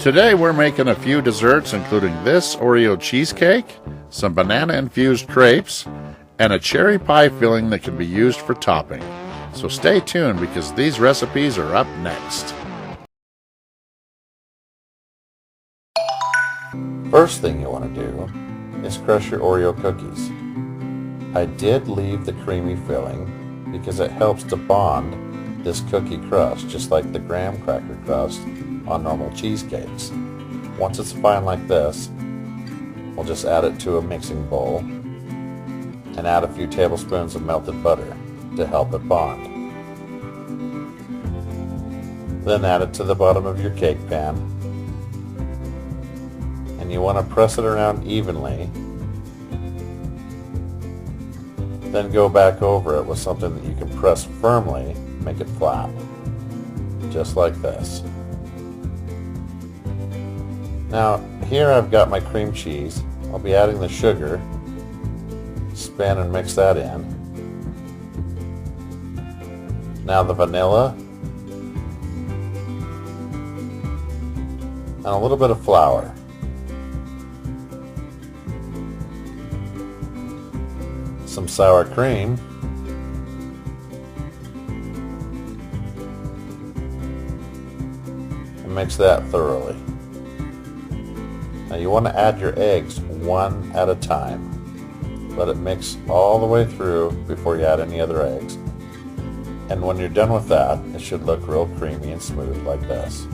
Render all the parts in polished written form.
Today we're making a few desserts, including this Oreo cheesecake, some banana-infused crepes, and a cherry pie filling that can be used for topping. So stay tuned because these recipes are up next. First thing you want to do is crush your Oreo cookies. I did leave the creamy filling because it helps to bond this cookie crust, just like the graham cracker crust on normal cheesecakes. Once it's fine like this, we'll just add it to a mixing bowl and add a few tablespoons of melted butter to help it bond. Then add it to the bottom of your cake pan, and you want to press it around evenly. Then go back over it with something that you can press firmly, make it flat, just like this. Now here I've got my cream cheese. I'll be adding the sugar. Spin and mix that in. Now the vanilla and a little bit of flour. Some sour cream, and mix that thoroughly. Now you want to add your eggs one at a time. Let it mix all the way through before you add any other eggs. And when you're done with that, it should look real creamy and smooth like this.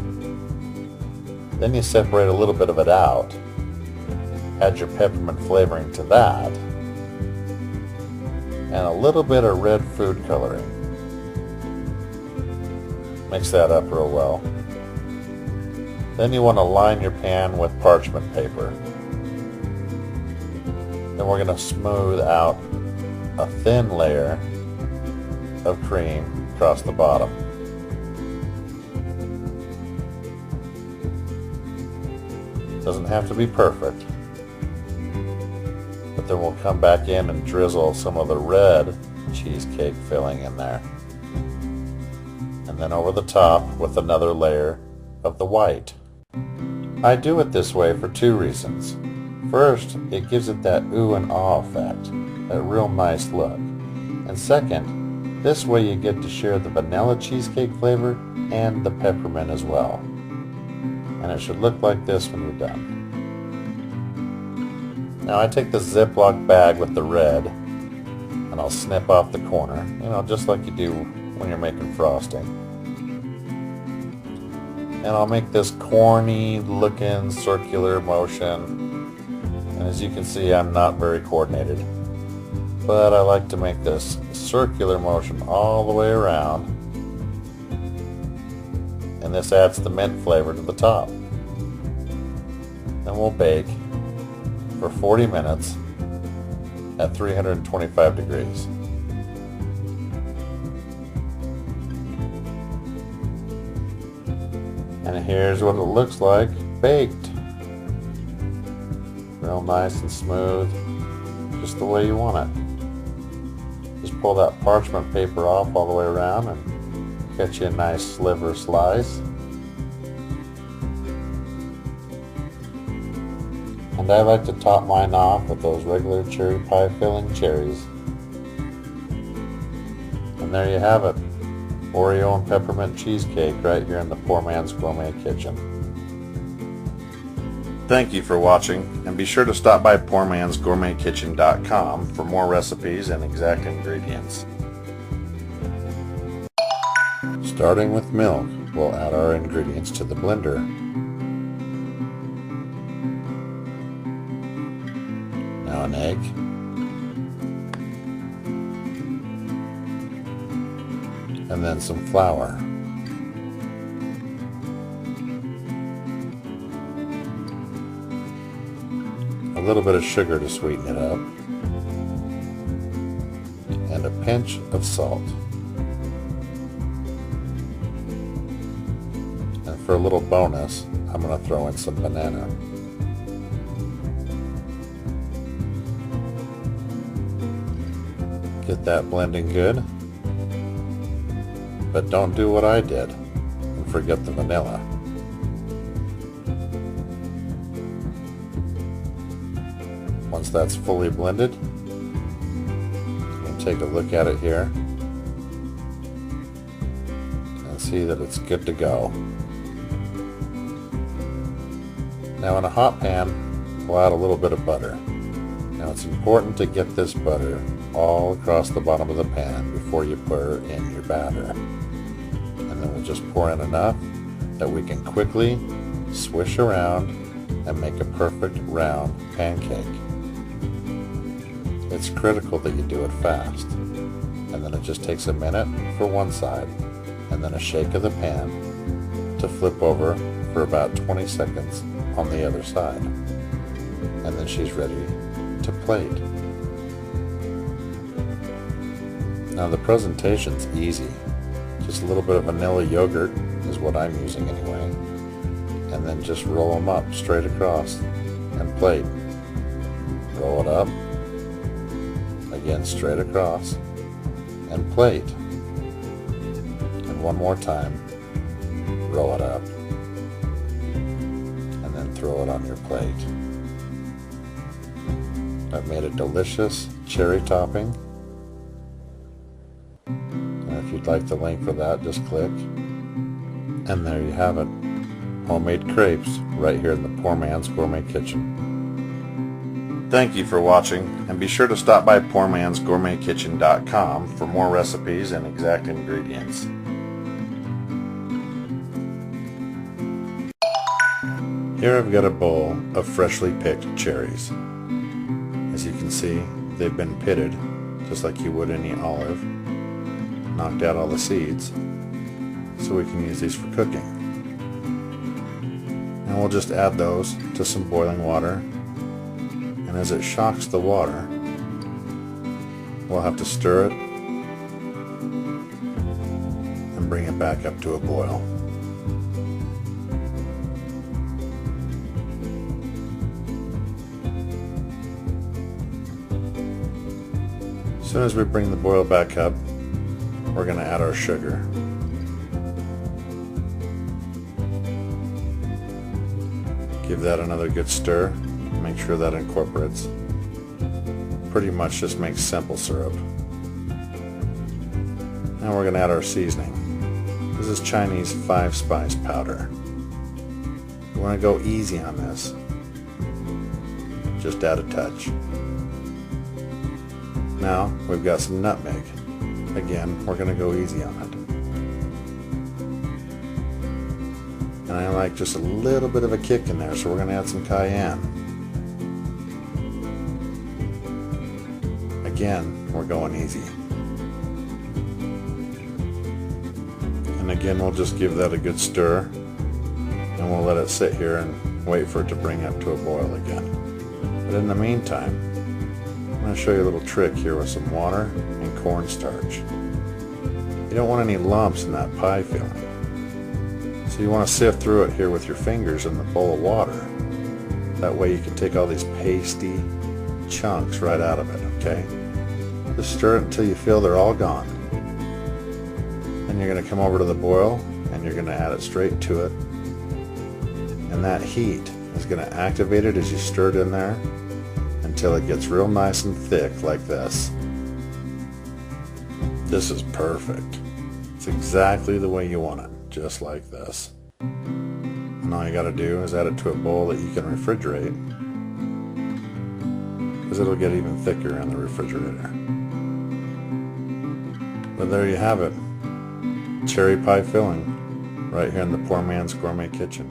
Then you separate a little bit of it out, add your peppermint flavoring to that, and a little bit of red food coloring. Mix that up real well. Then you want to line your pan with parchment paper. Then we're going to smooth out a thin layer of cream across the bottom. Doesn't have to be perfect, but then we'll come back in and drizzle some of the red cheesecake filling in there, and then over the top with another layer of the white. I do it this way for two reasons. First, it gives it that ooh and ah effect, that real nice look. And second, this way you get to share the vanilla cheesecake flavor and the peppermint as well. And it should look like this when you're done. Now I take the Ziploc bag with the red and I'll snip off the corner, just like you do when you're making frosting. And I'll make this corny looking circular motion. And as you can see, I'm not very coordinated. But I like to make this circular motion all the way around. And this adds the mint flavor to the top. Then we'll bake for 40 minutes at 325 degrees. And here's what it looks like baked. Real nice and smooth, just the way you want it. Just pull that parchment paper off all the way around and get you a nice sliver slice. And I like to top mine off with those regular cherry pie filling cherries. And there you have it. Oreo and peppermint cheesecake right here in the Poor Man's Gourmet kitchen. Thank you for watching, and be sure to stop by PoorMansGourmetKitchen.com for more recipes and exact ingredients. Starting with milk, we'll add our ingredients to the blender. Now an egg. And then some flour. A little bit of sugar to sweeten it up. And a pinch of salt. And for a little bonus, I'm going to throw in some banana. Get that blending good. But don't do what I did and forget the vanilla. Once that's fully blended, you can take a look at it here and see that it's good to go. Now in a hot pan, we'll add a little bit of butter. Now it's important to get this butter all across the bottom of the pan before you pour in your batter. And then we'll just pour in enough that we can quickly swish around and make a perfect round pancake. It's critical that you do it fast. And then it just takes a minute for one side and then a shake of the pan to flip over for about 20 seconds on the other side. And then she's ready to plate. Now the presentation's easy. Just a little bit of vanilla yogurt is what I'm using anyway. And then just roll them up straight across and plate. Roll it up, again straight across, and plate. And one more time, roll it up, and then throw it on your plate. I've made a delicious cherry topping, and if you'd like the link for that, just click, and there you have it. Homemade crepes right here in the Poor Man's Gourmet kitchen. Thank you for watching, and be sure to stop by PoorMansGourmetKitchen.com for more recipes and exact ingredients. Here I've got a bowl of freshly picked cherries. As you can see, they've been pitted, just like you would any olive. Knocked out all the seeds, so we can use these for cooking. And we'll just add those to some boiling water, and as it shocks the water, we'll have to stir it and bring it back up to a boil. As soon as we bring the boil back up, we're going to add our sugar. Give that another good stir. Make sure that incorporates. Pretty much just makes simple syrup. Now we're going to add our seasoning. This is Chinese 5-spice powder. You want to go easy on this. Just add a touch. Now we've got some nutmeg. Again, we're going to go easy on it. And I like just a little bit of a kick in there, so we're going to add some cayenne. Again, we're going easy. And again, we'll just give that a good stir, and we'll let it sit here and wait for it to bring up to a boil again. But in the meantime, I'm going to show you a little trick here with some water and cornstarch. You don't want any lumps in that pie filling. So you want to sift through it here with your fingers in the bowl of water. That way you can take all these pasty chunks right out of it, okay? Just stir it until you feel they're all gone. Then you're going to come over to the boil and you're going to add it straight to it. And that heat is going to activate it as you stir it in there until it gets real nice and thick like this. This is perfect. It's exactly the way you want it, just like this. And all you got to do is add it to a bowl that you can refrigerate, because it'll get even thicker in the refrigerator. But there you have it. Cherry pie filling right here in the Poor Man's Gourmet kitchen.